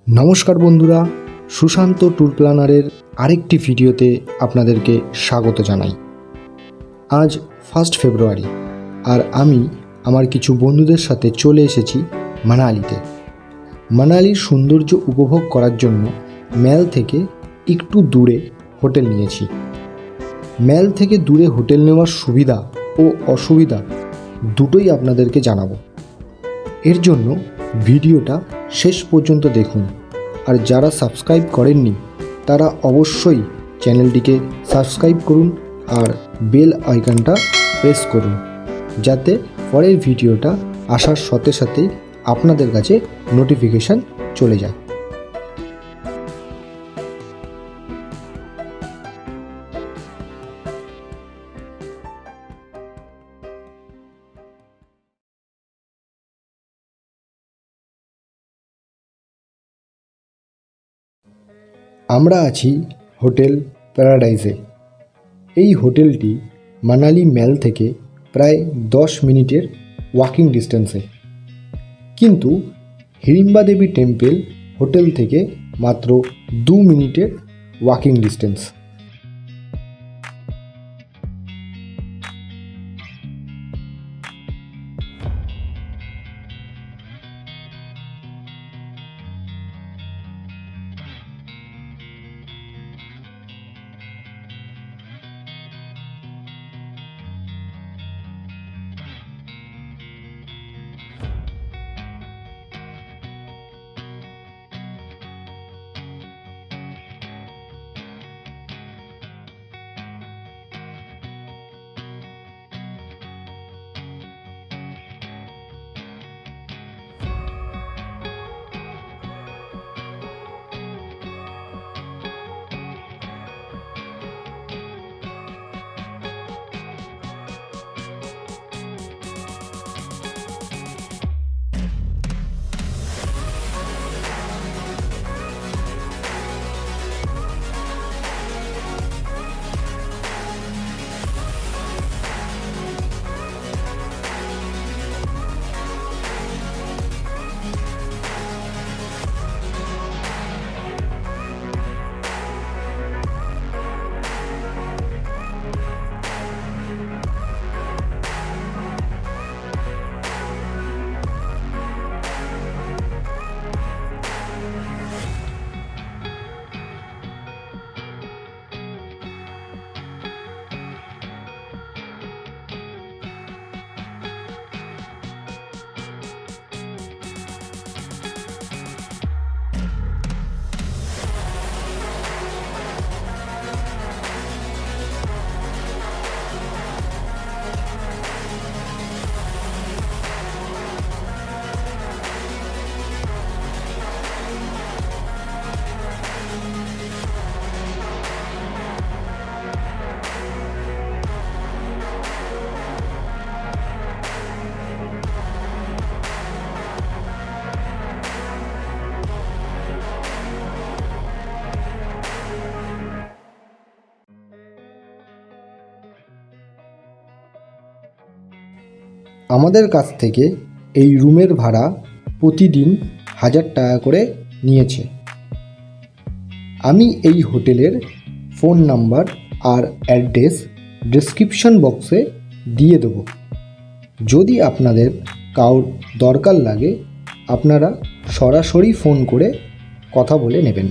নমস্কার বন্ধুরা, সুশান্ত ট্যুর প্ল্যানারের আরেকটি ভিডিওতে আপনাদেরকে স্বাগত জানাই। আজ 1 ফেব্রুয়ারি আর আমি আমার কিছু বন্ধুদের সাথে চলে এসেছি মানালিতে। মানালির সৌন্দর্য উপভোগ করার জন্য ম্যাল থেকে একটু দূরে হোটেল নিয়েছি। ম্যাল থেকে দূরে হোটেল নেওয়ার সুবিধা ও অসুবিধা দুটোই আপনাদেরকে জানাবো। এর জন্য ভিডিওটা শেষ পর্যন্ত দেখুন, আর যারা সাবস্ক্রাইব করেননি তারা অবশ্যই চ্যানেলটিকে সাবস্ক্রাইব করুন আর বেল আইকনটা প্রেস করুন, যাতে পরের ভিডিওটা আসার সাথে সাথেই আপনাদের কাছে নোটিফিকেশান চলে যায়। আমরা আছি হোটেল প্যারাডাইসে। এই হোটেলটি মানালি ম্যাল থেকে প্রায় 10 মিনিটের ওয়াকিং ডিস্টেন্সে, কিন্তু হিড়িম্বা দেবী টেম্পল হোটেল থেকে মাত্র 2 মিনিটের ওয়াকিং ডিস্টেন্স। আমাদের কাছ থেকে এই রুমের ভাড়া প্রতিদিন 1000 টাকা করে নিয়েছে। আমি এই হোটেলের ফোন নাম্বার আর অ্যাড্রেস ডেসক্রিপশন বক্সে দিয়ে দেবো। যদি আপনাদের কারোর দরকার লাগে আপনারা সরাসরি ফোন করে কথা বলে নেবেন।